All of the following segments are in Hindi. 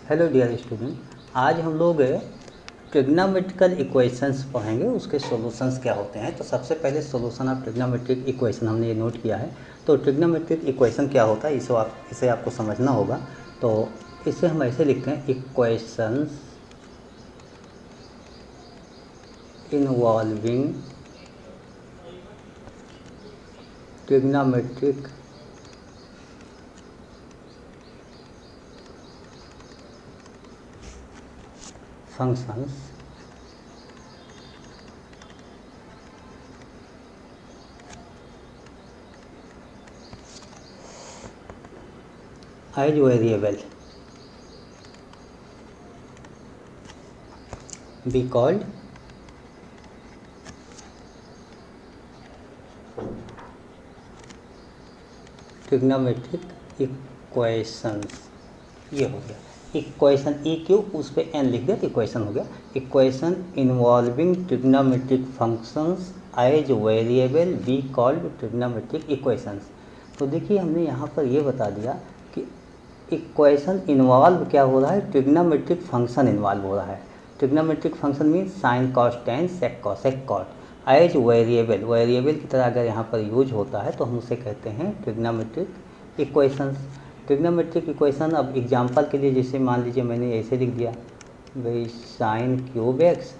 हेलो डियर स्टूडेंट, आज हम लोग ट्रिग्नोमेट्रिकल इक्वेशंस पढ़ेंगे, उसके सॉल्यूशंस क्या होते हैं। तो सबसे पहले सॉल्यूशन ऑफ ट्रिग्नोमेट्रिक इक्वेशन हमने ये नोट किया है। तो ट्रिग्नोमेट्रिक इक्वेशन क्या होता है, इसे आपको समझना होगा। तो इसे हम ऐसे लिखते हैं, equations involving trigonometric functions as variable be called trigonometric equations. ये हो गया इक्वेशन, ई क्यू उस पर एन लिख दिया तो इक्वेशन हो गया। Equation involving trigonometric functions as variable be called trigonometric equations. तो देखिए हमने यहाँ पर ये बता दिया कि इक्वेशन इन्वॉल्व क्या हो रहा है, ट्रिग्नोमेट्रिक फंक्शन इन्वॉल्व हो रहा है। Trigonometric function mean sine cos tan sec cosec cot as variable, variable की तरह अगर यहाँ पर यूज होता है तो हम उसे कहते हैं ट्रिग्नोमेट्रिक इक्वेशंस। ट्रिग्नोमेट्रिक इक्वेशन, अब एग्जांपल के लिए जैसे मान लीजिए मैंने ऐसे लिख दिया भाई sine cube x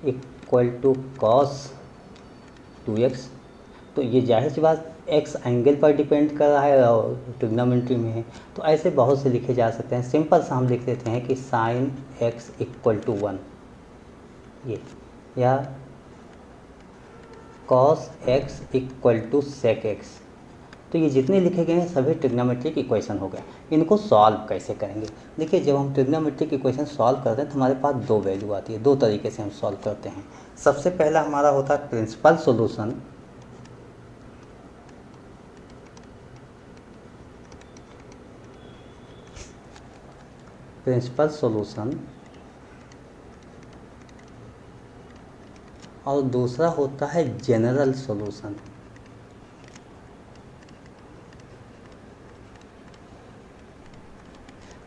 equal to cos 2x। तो ये जाहिर सी बात एक्स एंगल पर डिपेंड कर रहा है और ट्रिग्नोमेट्री में है, तो ऐसे बहुत से लिखे जा सकते हैं। सिंपल सा हम लिख देते हैं कि साइन एक्स इक्वल टू 1 ये, या cos x equal to sec x. तो ये जितने लिखे गए हैं सभी ट्रिग्नोमेट्रिक इक्वेशन हो गए। इनको सॉल्व कैसे करेंगे? देखिए जब हम ट्रिग्नोमेट्रिक इक्वेशन सॉल्व करते हैं तो हमारे पास दो वैल्यू आती है, दो तरीके से हम सॉल्व करते हैं। सबसे पहला हमारा होता है प्रिंसिपल सॉल्यूशन। प्रिंसिपल सॉल्यूशन और दूसरा होता है जनरल सॉल्यूशन।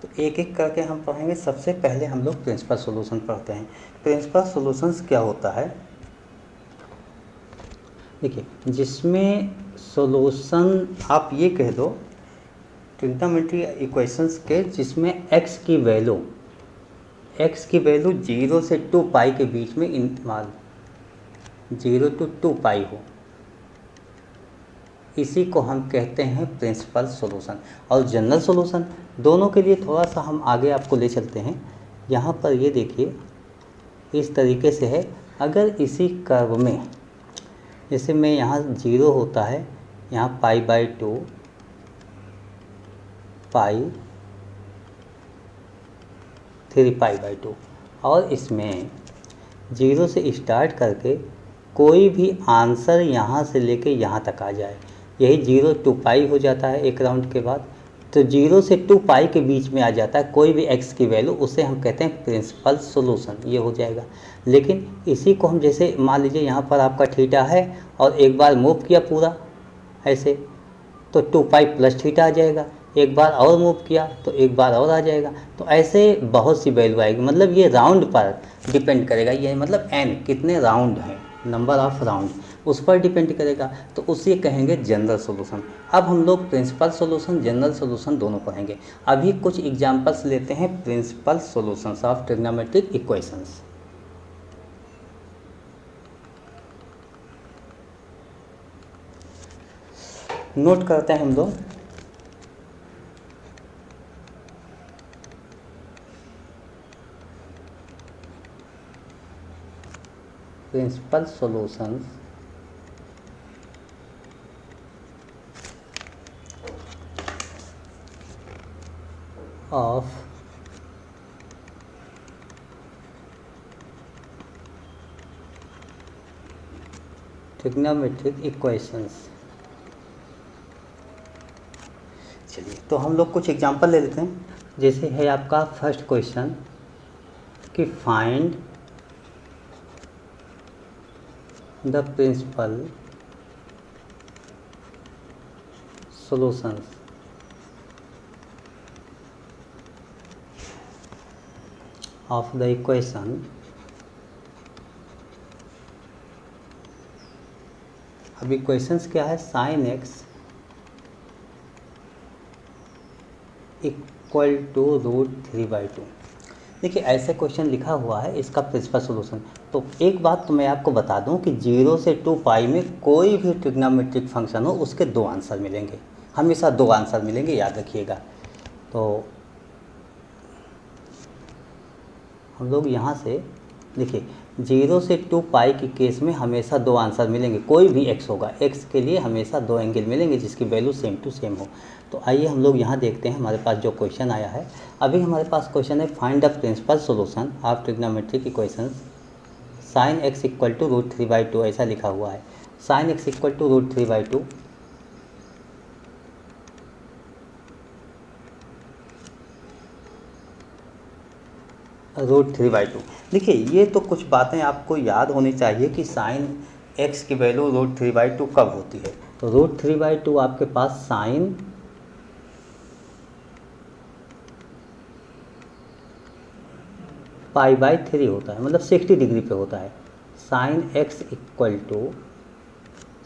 तो एक एक करके हम पढ़ेंगे। सबसे पहले हम लोग प्रिंसिपल सॉल्यूशन पढ़ते हैं। प्रिंसिपल सॉल्यूशंस क्या होता है? देखिए जिसमें सॉल्यूशन आप ये कह दो ट्रिग्नोमेट्री इक्वेशंस के जिसमें x की वैल्यू 0 से 2 पाई के बीच में इंतमाल 0 to 2 पाई हो, इसी को हम कहते हैं प्रिंसिपल सॉल्यूशन। और जनरल सॉल्यूशन, दोनों के लिए थोड़ा सा हम आगे आपको ले चलते हैं। यहाँ पर ये देखिए इस तरीके से है, अगर इसी कर्व में जैसे मैं यहाँ 0 होता है, यहाँ π/2 पाई 3π/2 और इसमें 0 से स्टार्ट करके कोई भी आंसर यहाँ से लेके यहाँ तक आ जाए, यही 0 2 पाई हो जाता है एक राउंड के बाद। तो 0 से 2 पाई के बीच में आ जाता है कोई भी x की वैल्यू, उसे हम कहते हैं प्रिंसिपल सॉल्यूशन, ये हो जाएगा। लेकिन इसी को हम जैसे मान लीजिए यहाँ पर आपका थीटा है और एक बार मूव किया पूरा ऐसे तो 2 पाई प्लस थीटा आ जाएगा, एक बार और मूव किया तो एक बार और आ जाएगा। तो ऐसे बहुत सी वैल्यू आएगी, मतलब ये राउंड पर डिपेंड करेगा, ये मतलब n कितने राउंड हैं, नंबर ऑफ राउंड, उस पर डिपेंड करेगा। तो उसे कहेंगे जनरल सॉल्यूशन। अब हम लोग प्रिंसिपल सॉल्यूशन जनरल सॉल्यूशन दोनों पढ़ेंगे। अभी कुछ एग्जांपल्स लेते हैं principal solutions of trigonometric equations. Note करते हैं हम लोग। Principal solutions of trigonometric equations. चलिए तो हम लोग कुछ एग्जांपल ले लेते हैं। जैसे है आपका फर्स्ट क्वेश्चन कि find the principal solutions of the equation अब इक्वेशंस क्या है, साइन एक्स इक्वल टू √3/2। देखिए ऐसे क्वेश्चन लिखा हुआ है, इसका प्रिंसिपल सॉल्यूशन। तो एक बात तो मैं आपको बता दूं कि 0 से 2 पाई में कोई भी ट्रिग्नोमेट्रिक फंक्शन हो उसके दो आंसर मिलेंगे, हमेशा दो आंसर मिलेंगे, याद रखिएगा। तो हम लोग यहाँ से देखिए 0 से 2 पाई के केस में हमेशा दो आंसर मिलेंगे, कोई भी x होगा, x के लिए हमेशा दो एंगल मिलेंगे जिसकी वैल्यू सेम टू सेम हो। तो आइए हम लोग यहाँ देखते हैं हमारे पास जो क्वेश्चन आया है। अभी हमारे पास क्वेश्चन है find the principal solution of trigonometric equations sine x equal to √3/2, ऐसा लिखा हुआ है। Sine x equal to √3/2 √3/2। देखिए ये तो कुछ बातें आपको याद होनी चाहिए कि साइन x की वैल्यू √3/2 कब होती है। तो √3/2 आपके पास साइन π/3 होता है, मतलब 60 डिग्री पे होता है। Sine x equal to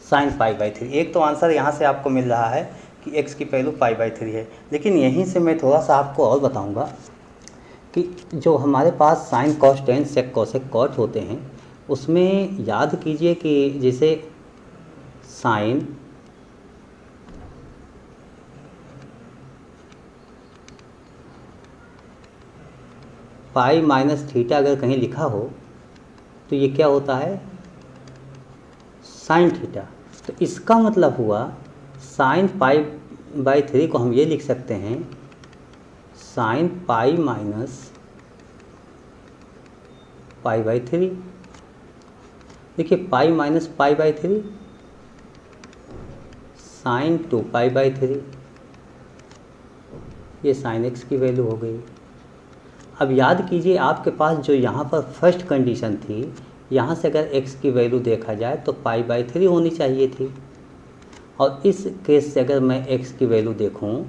sine π/3। एक तो आंसर यहाँ से आपको मिल रहा है कि x की वैल्यू π/3 है, लेकिन यहीं से मैं थोड़ा सा आपको और बताऊँगा कि जो हमारे पास sine cos tan sec cosec cot होते हैं उसमें याद कीजिए कि जैसे साइन पाई माइनस थीटा अगर कहीं लिखा हो तो ये क्या होता है, साइन थीटा। तो इसका मतलब हुआ साइन π/3 को हम ये लिख सकते हैं साइन पाई माइनस π/3। देखिए पाई माइनस π/3 साइन 2π/3, ये साइन x की वैल्यू हो गई। अब याद कीजिए आपके पास जो यहाँ पर फर्स्ट कंडीशन थी, यहाँ से अगर x की वैल्यू देखा जाए तो π/3 होनी चाहिए थी, और इस केस से अगर मैं x की वैल्यू देखूँ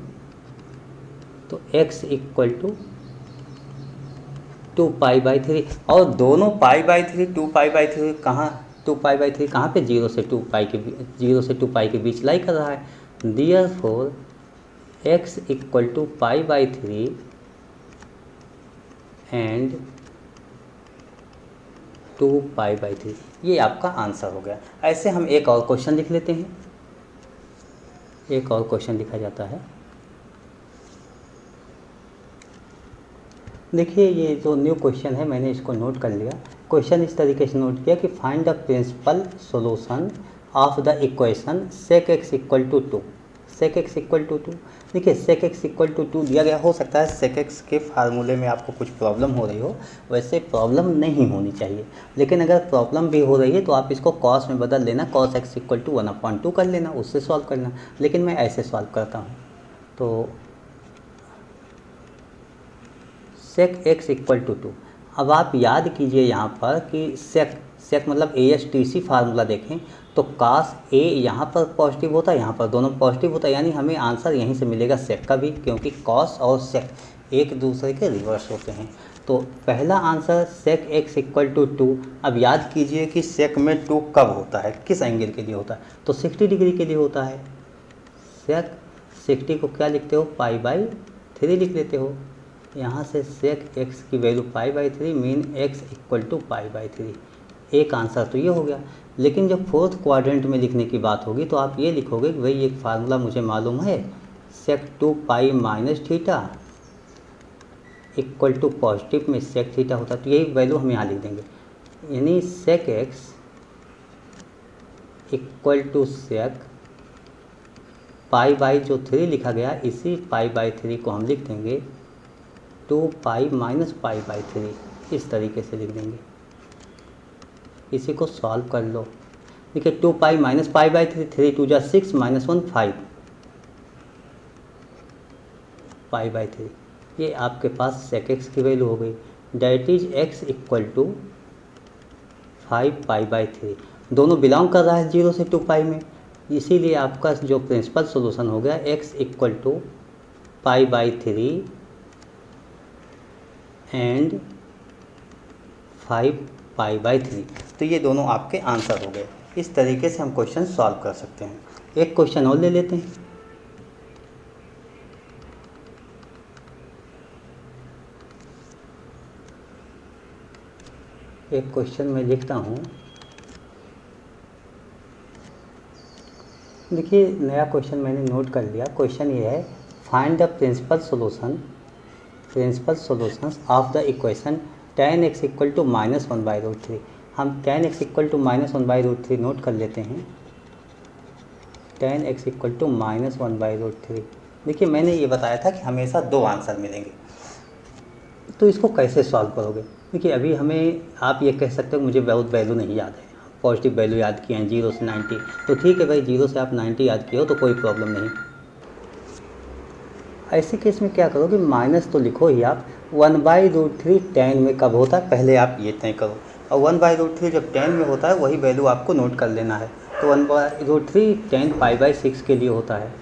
तो x इक्वल टू 2π/3, और दोनों π/3 2π/3 कहाँ, 2π/3 कहाँ पे, 0 से 2 पाई के बीच लाई कर रहा है। Therefore x equal to π/3 and 2π/3, ये आपका आंसर हो गया। ऐसे हम एक और क्वेश्चन लिख लेते हैं। एक और क्वेश्चन लिखा जाता है। देखिए ये जो न्यू क्वेश्चन है मैंने इसको नोट कर लिया। क्वेश्चन इस तरीके से नोट किया कि find the principal solution of the equation sec x equal to 2। Sec x equal to 2, देखिए सेक x इक्वल टू 2 दिया गया। हो सकता है सेक x के फार्मूले में आपको कुछ प्रॉब्लम हो रही हो, वैसे प्रॉब्लम नहीं होनी चाहिए, लेकिन अगर प्रॉब्लम भी हो रही है तो आप इसको कॉस में बदल लेना, कॉस x इक्वल टू 1/2 कर लेना, उससे सॉल्व करना। लेकिन मैं ऐसे सॉल्व करता हूँ। तो सेक x इक्वल टू 2। अब आप याद कीजिए यहाँ पर कि सेक मतलब ASTC फार्मूला देखें तो कास A यहाँ पर पॉजिटिव होता है, यहाँ पर दोनों पॉजिटिव होता है, यानी हमें आंसर यहीं से मिलेगा सेक का भी, क्योंकि कॉस और सेक एक दूसरे के रिवर्स होते हैं। तो पहला answer sec x equal to 2। अब याद कीजिए कि सेक में 2 कब होता है, किस एंगल के लिए होता है, तो 60 डिग्री के लिए होता है। सेक 60 को क्या लिखते हो, π/3 लिख लेते हो। यहाँ से सेक x की value π/3 mean x equal to π/3। एक आंसर तो ये हो गया। लेकिन जब फोर्थ क्वाड्रेंट में लिखने की बात होगी तो आप ये लिखोगे कि भाई एक फार्मूला मुझे मालूम है, sec 2 pi minus theta equal to positive में सेक थीटा होता है, तो यही वैल्यू हम यहाँ लिख देंगे, यानी सेक x इक्वल टू सेक π/3 लिखा गया, इसी π/3 को हम लिख देंगे 2 पाई माइनस π/3, इस तरीके से लिख देंगे। इसी को सॉल्व कर लो। देखिए 2 पाई माइनस π/3, 3 2 जा 6 माइनस 1 5 π/3, ये आपके पास सेक x की वैल्यू हो गई। That is x equal to 5 π/3। दोनों बिलोंग कर रहा है 0 से 2 पाई में, इसीलिए आपका जो प्रिंसिपल सॉल्यूशन हो गया x इक्वल टू π/3 एंड 5π/3। तो ये दोनों आपके आंसर हो गए। इस तरीके से हम क्वेश्चन सॉल्व कर सकते हैं। एक क्वेश्चन और ले लेते हैं। एक क्वेश्चन मैं लिखता हूँ। देखिए, नया क्वेश्चन मैंने नोट कर लिया। क्वेश्चन ये है, find the principal solutions of the equation tan x equal to -1/√3। हम tan x equal to -1/√3 note कर लेते हैं। tan x equal to -1/√3। देखिए, मैंने ये बताया था कि हमेशा दो आंसर मिलेंगे। तो इसको कैसे सॉल्व करोगे? देखिए, अभी हमें आप ये कह सकते हो मुझे बहुत वैल्यू नहीं याद है, पॉजिटिव वैल्यू याद किए हैं 0 से 90। तो ठीक है भाई, 0 से आप 90 याद किए हो तो कोई प्रॉब्लम नहीं। ऐसे केस में क्या करोगे, माइनस तो लिखो ही आप। 1/√3 tan में कब होता है पहले आप ये तय करो, और 1/√3 जब tan में होता है वही वैल्यू आपको नोट कर लेना है। तो 1/√3 tan π/6 के लिए होता है।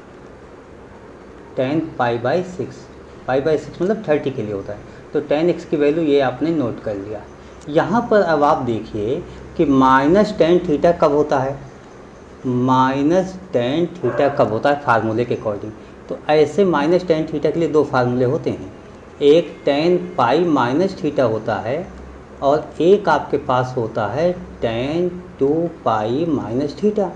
tan π/6 मतलब 30 के लिए होता है। तो tan x की वैल्यू ये आपने नोट कर लिया। यहाँ पर अब आप देखिए कि -tan थीटा कब होता है, -tan थीटा कब होता है फार्मूले के अकॉर्डिंग। तो ऐसे -tan थीटा के लिए दो फार्मूले होते हैं, एक tan π-थीटा होता है और एक आपके पास होता है tan 2π-थीटा,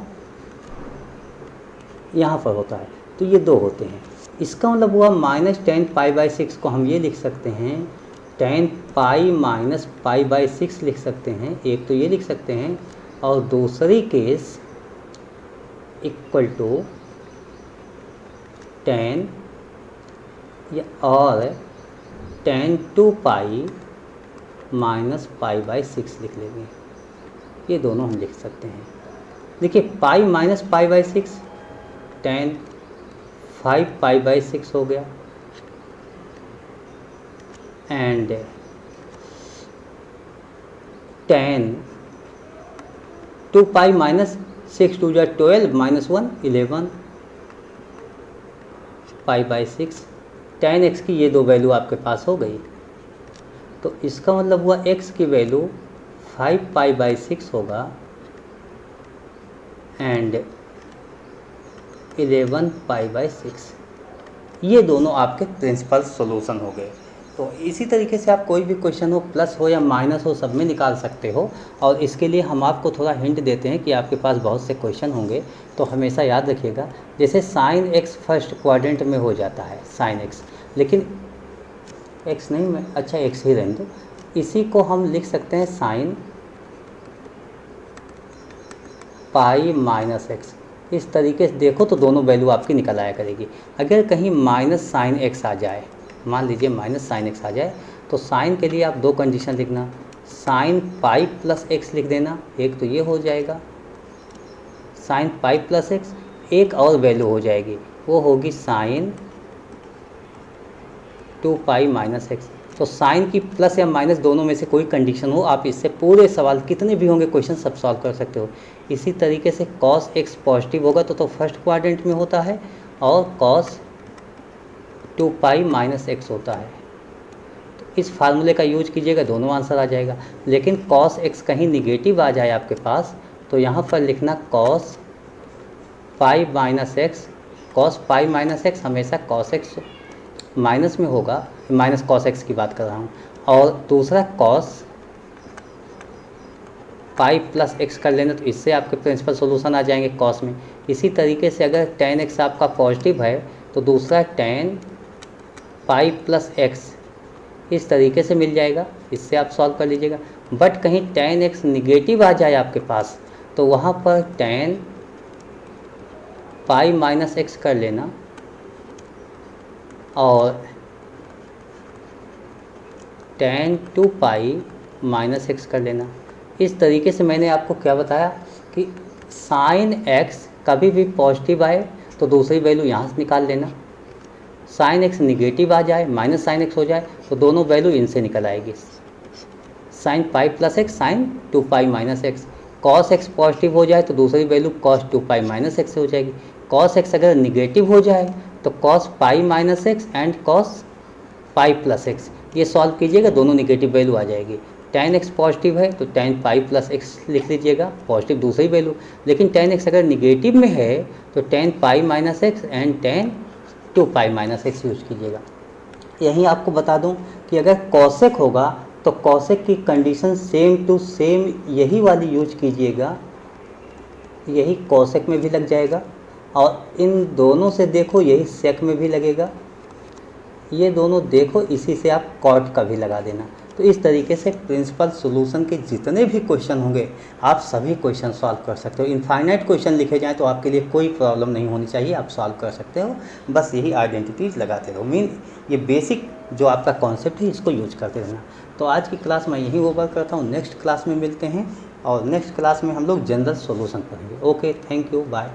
यहाँ पर होता है। तो ये दो होते हैं। इसका मतलब हुआ -tan π/6 को हम ये लिख सकते हैं tan π-π/6 लिख सकते हैं, एक तो ये लिख सकते हैं, और दूसरी केस इक्वल टू tan और tan 2π-π/6 लिख लेंगे। ये दोनों हम लिख सकते हैं। देखिए, π-π/6 tan 5π/6 हो गया, एंड tan 2π-6 2 = 12 -1 11 π/6। tan x की ये दो वैल्यू आपके पास हो गई। तो इसका मतलब हुआ x की वैल्यू 5π/6 होगा एंड 11 π/6। ये दोनों आपके प्रिंसिपल सॉल्यूशन हो गए। तो इसी तरीके से आप कोई भी क्वेश्चन हो, प्लस हो या माइनस हो, सब में निकाल सकते हो। और इसके लिए हम आपको थोड़ा हिंट देते हैं कि आपके पास बहुत से क्वेश्चन होंगे, तो हमेशा याद रखिएगा। जैसे sin x फर्स्ट क्वाड्रेंट में हो जाता है, sin x, लेकिन x नहीं, मैं अच्छा x ही रहने दो। इसी को हम लिख सकते हैं sin π-x। इस तरीके से देखो तो दोनों वैल्यू आपकी निकल आया करेगी। अगर कहीं -sin x आ जाए, मान लीजिए -sin x आ जाए, तो साइन के लिए आप दो कंडीशन लिखना, sin π+x लिख देना, एक तो ये हो जाएगा sin π+x, एक और वैल्यू हो जाएगी, वो होगी sin 2π-x। तो साइन की प्लस या माइनस दोनों में से कोई कंडीशन हो, आप इससे पूरे सवाल कितने भी होंगे क्वेश्चन सब सॉल्व कर सकते हो। इसी तरीके से cos x पॉजिटिव होगा तो फर्स्ट क्वाड्रेंट में होता है, और cos 2π-x होता है। तो इस फार्मूले का यूज कीजिएगा, दोनों आंसर आ जाएगा। लेकिन cos x कहीं निगेटिव आ जाए आपके पास, तो यहाँ पर लिखना cos π-x। cos π-x हमेशा cos x माइनस में होगा, माइनस cos x की बात कर रहा हूँ, और दूसरा cos π+x कर लेना, तो इससे आपके प्रिंसिपल सॉल्यूशन आ जाएंगे cos में। इसी तरीके से अगर tan x आपका पॉजिटिव है तो दूसरा tan π+x इस तरीके से मिल जाएगा, इससे आप सॉल्व कर लीजिएगा। बट कहीं tan x निगेटिव आ जाए आपके पास, तो वहाँ पर tan π-x कर लेना, और tan 2π-x कर लेना। इस तरीके से मैंने आपको क्या बताया कि sin x कभी भी पॉजिटिव आए तो दूसरी वैल्यू यहाँ से निकाल लेना, sin x निगेटिव आ जाए, -sin x हो जाए, तो दोनों वैल्यू इनसे निकल आएगी, sin π+x sin 2π-x। cos x positive हो जाए तो दूसरी वैल्यू cos 2π-x से हो जाएगी। cos x अगर निगेटिव हो जाए तो cos π-x and cos π+x, ये सॉल्व कीजिएगा, दोनों निगेटिव वैल्यू आ जाएगी। tan x पॉजिटिव है तो tan पाई प्लस एक्स लिख लीजिएगा, पॉजिटिव दूसरी वैल्यू। लेकिन tan x अगर निगेटिव में है तो tan pi minus x and tan 2 pi minus x use कीजिएगा। यहीं आपको बता दूं कि अगर कॉसेक होगा तो कॉसेक की कंडीशन सेम टू सेम यही वाली यूज कीजिएगा, यही कॉसेक में भी लग जाएगा, और इन दोनों से देखो यही सेक में भी लगेगा, ये दोनों देखो इसी से आप कॉट का भी लगा देना। तो इस तरीके से प्रिंसिपल सॉल्यूशन के जितने भी क्वेश्चन होंगे आप सभी क्वेश्चन सॉल्व कर सकते हो। इनफाइनाइट क्वेश्चन लिखे जाएँ तो आपके लिए कोई प्रॉब्लम नहीं होनी चाहिए, आप सॉल्व कर सकते हो। बस यही आइडेंटिटीज लगाते रहो, मीन ये बेसिक जो आपका कॉन्सेप्ट है इसको यूज करते रहना। तो आज की क्लास मैं यहीं ओवर करता हूँ, नेक्स्ट क्लास में मिलते हैं और नेक्स्ट क्लास में हम लोग जनरल सॉल्यूशन पढ़ेंगे। Okay, thank you, bye.